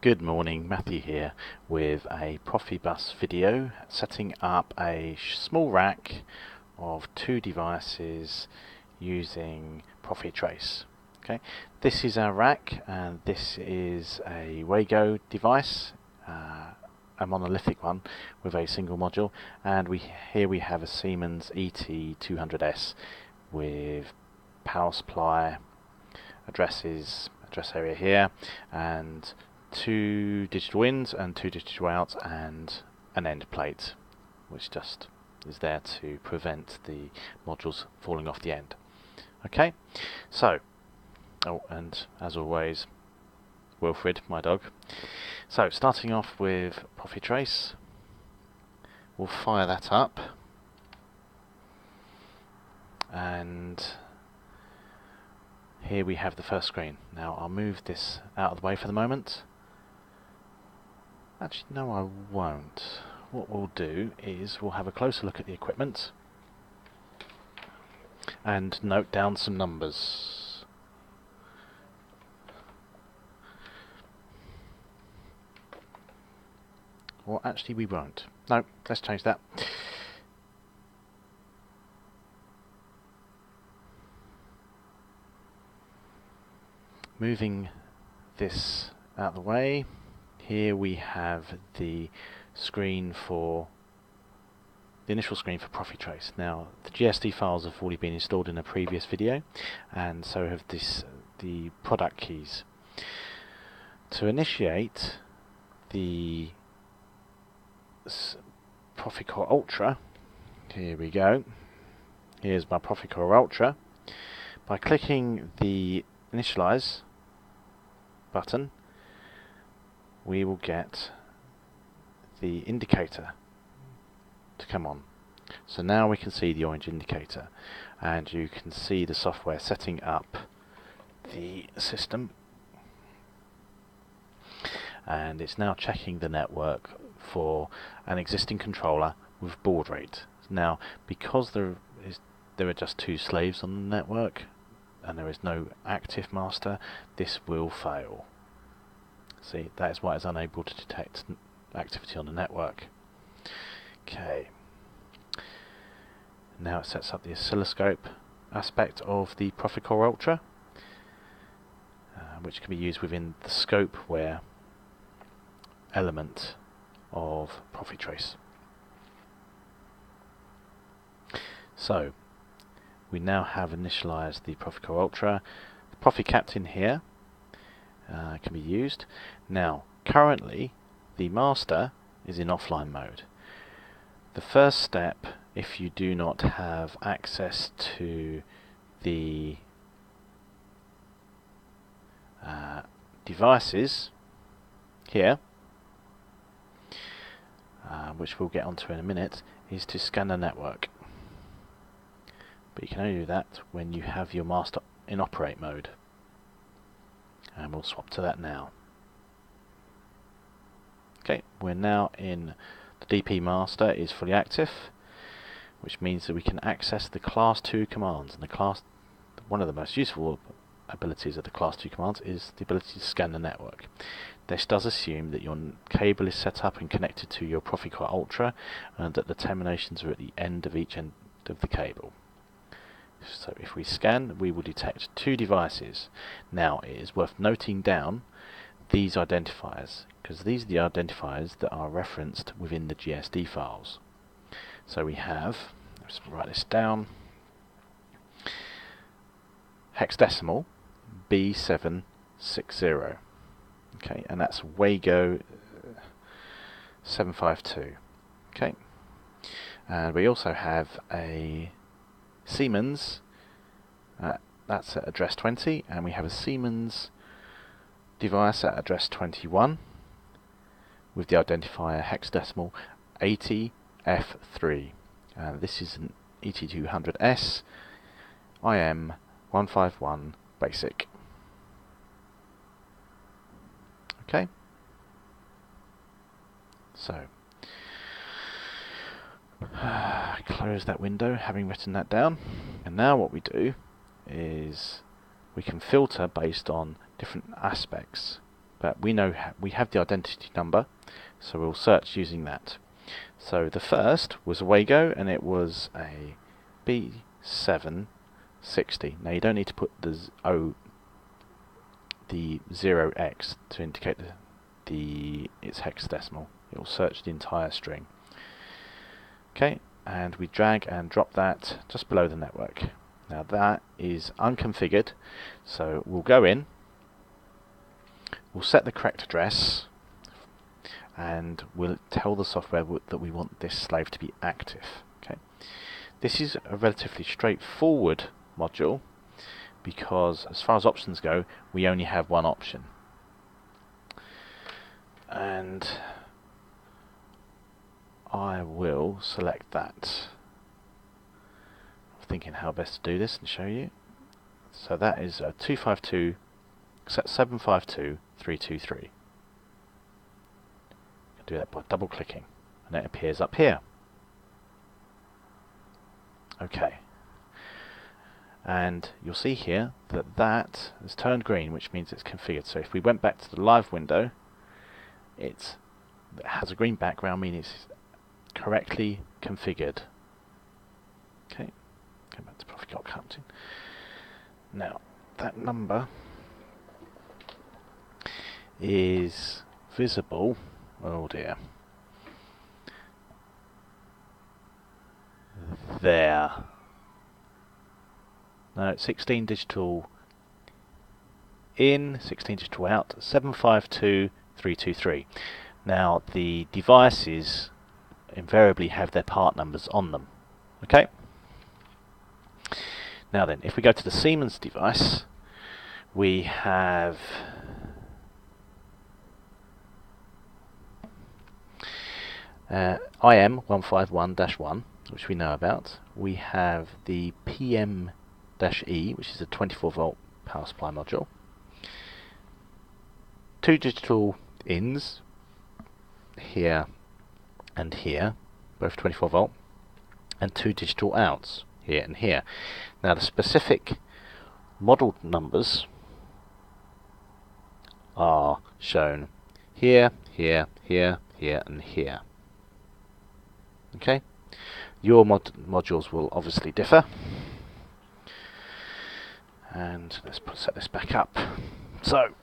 Good morning, Matthew here with a PROFIBUS video setting up a small rack of two devices using ProfiTrace. Okay, this is our rack and this is a Wago device, a monolithic one with a single module, and here we have a Siemens ET200S with power supply, address area here, and two digital ins and two digital outs and an end plate which just is there to prevent the modules falling off the end. Okay, so and as always, Wilfred, my dog. So starting off with ProfiTrace, we'll fire that up, and here we have the first screen. Now I'll move this out of the way for the moment. Actually, no, I won't. What we'll do is we'll have a closer look at the equipment and note down some numbers. Or actually we won't. No, let's change that. Moving this out of the way, here we have the screen for the initial screen for ProfiTrace. Now the GSD files have already been installed in a previous video, and so have the product keys. To initiate the ProfiCore Ultra, here we go. Here's my ProfiCore Ultra. By clicking the Initialize button, we will get the indicator to come on. So now we can see the orange indicator, and you can see the software setting up the system, and it's now checking the network for an existing controller with baud rate. Now, because there are just two slaves on the network and there is no active master, this will fail. See, that is why it's unable to detect activity on the network. Okay. Now it sets up the oscilloscope aspect of the ProfiCore Ultra, which can be used within the scopeware element of ProfiTrace. So we now have initialized the ProfiCore Ultra. The ProfiCaptain here can be used. Now currently the master is in offline mode. The first step, if you do not have access to the devices here, which we'll get onto in a minute, is to scan the network. But you can only do that when you have your master in operate mode, and we'll swap to that now. Okay, we're now in the DP master is fully active, which means that we can access the class 2 commands, and one of the most useful abilities of the class 2 commands is the ability to scan the network. This does assume that your cable is set up and connected to your ProfiCore Ultra, and that the terminations are at the end of each end of the cable. So if we scan, we will detect two devices. Now it is worth noting down these identifiers, because these are the identifiers that are referenced within the GSD files. So we have, let's write this down, hexadecimal B760. Okay, and that's Wago 752. Okay, and we also have a Siemens, that's at address 20, and we have a Siemens device at address 21 with the identifier hexadecimal 80F3. This is an ET200S IM151 basic. Okay, so close that window, having written that down, and now what we do is we can filter based on different aspects. but we know we have the identity number, so we'll search using that. So the first was a Wago, and it was a B760. Now you don't need to put the 0x to indicate its hexadecimal. It will search the entire string. Okay, and we drag and drop that just below the network. Now that is unconfigured, so we'll go in, we'll set the correct address, and we'll tell the software that we want this slave to be active. Okay, this is a relatively straightforward module because as far as options go, we only have one option. And I will select that. I'm thinking how best to do this and show you. So that is a 252 set 752323. Do that by double clicking, and it appears up here. Okay, and you'll see here that that has turned green, which means it's configured. So if we went back to the live window, it has a green background, meaning it's correctly configured. Okay, go back to ProfiTrace counting. Now that number is visible. Oh dear. There. No, 16 digital in, 16 digital out, 752323. Now the devices invariably have their part numbers on them. Okay? Now then, if we go to the Siemens device, we have IM151-1, which we know about. We have the PM-E, which is a 24 volt power supply module. 2 digital ins, here and here, both 24 volt, and 2 digital outs, here and here. Now the specific model numbers are shown here, here, here, here, and here. Okay, your modules will obviously differ, and let's set this back up. So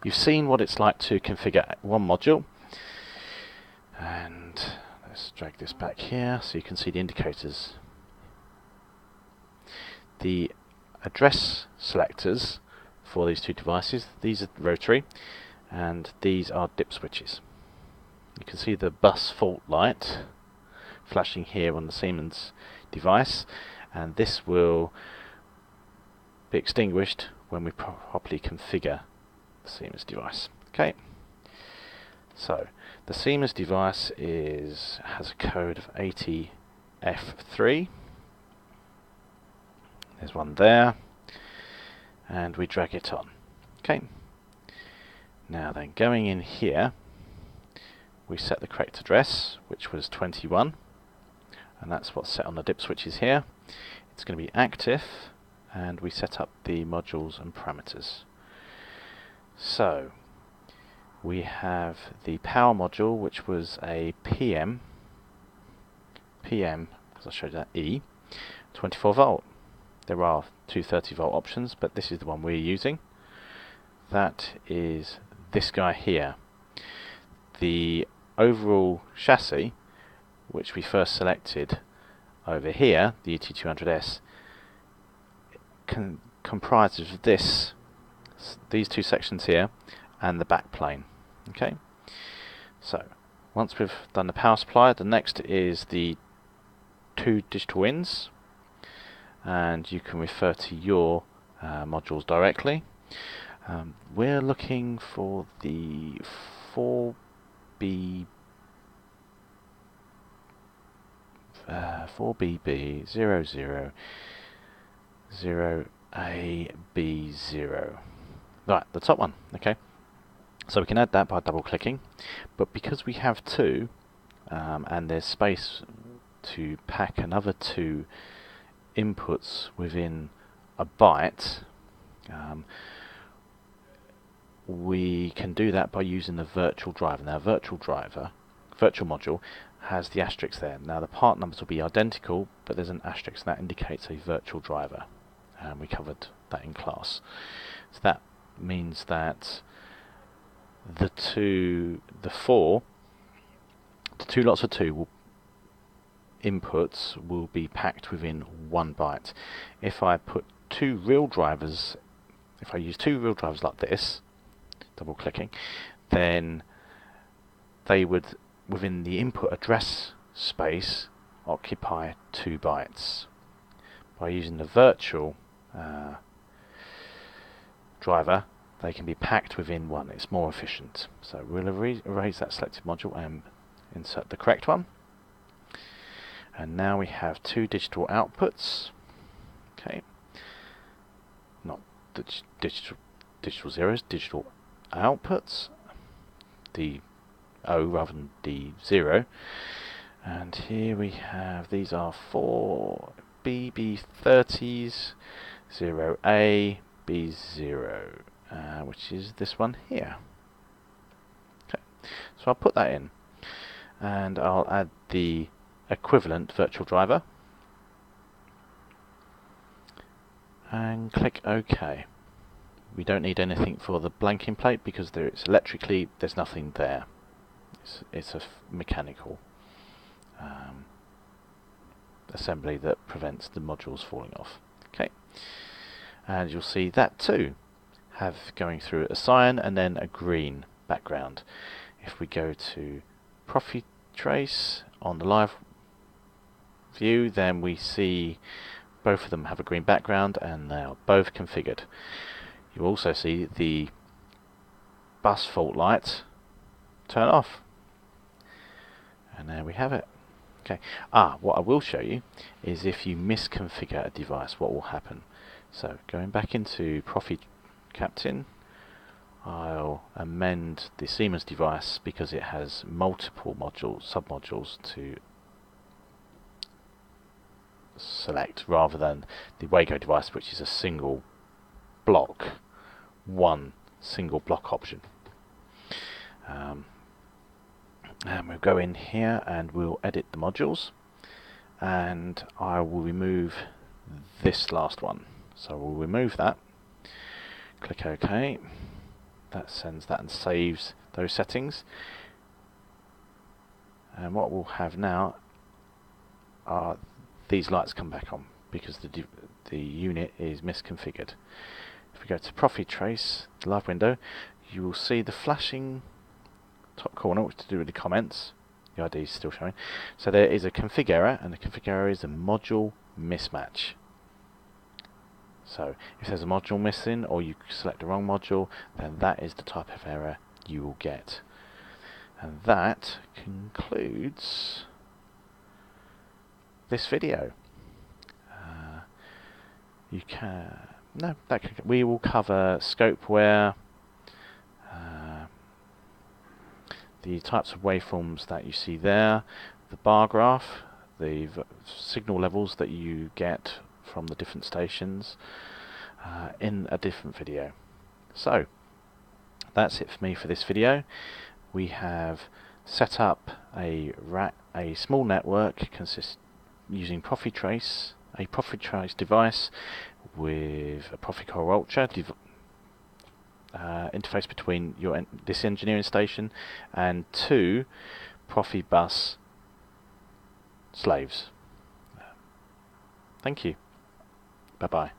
you've seen what it's like to configure one module, and let's drag this back here so you can see the indicators. The address selectors for these two devices, these are rotary, and these are dip switches. You can see the bus fault light flashing here on the Siemens device, and this will be extinguished when we properly configure the Siemens device. Okay, so the Siemens device has a code of 80F3. There's one there, and we drag it on. Okay, now then, going in here, we set the correct address, which was 21, and that's what's set on the dip switches here. It's going to be active, and we set up the modules and parameters. So we have the power module, which was a PM, because I showed you that, E, 24 volt. There are 230 volt options, but this is the one we're using. That is this guy here. The overall chassis, which we first selected over here, the ET200S, comprises of these two sections here and the back plane. Okay, so once we've done the power supply, the next is the 2 digital ins, and you can refer to your modules directly. We're looking for the 4BB000AB0. Right, the top one. Okay, so we can add that by double clicking, but because we have 2 and there's space to pack another 2 inputs within a byte, we can do that by using the virtual driver. Now, virtual module has the asterisk there. Now, the part numbers will be identical, but there's an asterisk that indicates a virtual driver, and we covered that in class. So that means that the two lots of inputs will be packed within 1 byte. If I use two real drivers like this, double clicking, then they would, within the input address space, occupy 2 bytes. By using the virtual driver, they can be packed within 1. It's more efficient. So we'll erase that selected module and insert the correct one. And now we have 2 digital outputs. Okay, not digital zeros, digital outputs. The O rather than the 0. And here we have, these are 4 BB30s, 0A, B0, which is this one here. Okay, so I'll put that in, and I'll add the equivalent virtual driver and click OK. We don't need anything for the blanking plate because there's nothing there. It's a mechanical assembly that prevents the modules falling off. Okay, and you'll see that too have going through a cyan and then a green background. If we go to ProfiTrace on the live view, then we see both of them have a green background and they are both configured. You also see the bus fault light turn off, and there we have it. Okay. What I will show you is if you misconfigure a device, what will happen. So going back into ProfiCaptain, I'll amend the Siemens device because it has multiple submodules to select, rather than the Wago device, which is a single block, one single block option. And we'll go in here and we'll edit the modules, and I will remove this last one. So we'll remove that, click OK. That sends that and saves those settings. And what we'll have now are these lights come back on because the unit is misconfigured. If we go to ProfiTrace, the live window, you will see the flashing top corner, which is to do with the comments. The ID is still showing. So there is a config error, and the config error is a module mismatch. So if there's a module missing, or you select the wrong module, then that is the type of error you will get. And that concludes this video. We will cover scopeware, the types of waveforms that you see there, the bar graph, the signal levels that you get from the different stations in a different video. So that's it for me for this video. We have set up a small network using ProfiTrace, a ProfiTrace device with a ProfiCore Ultra interface between this engineering station and 2 PROFIBUS slaves. Thank you. Bye bye.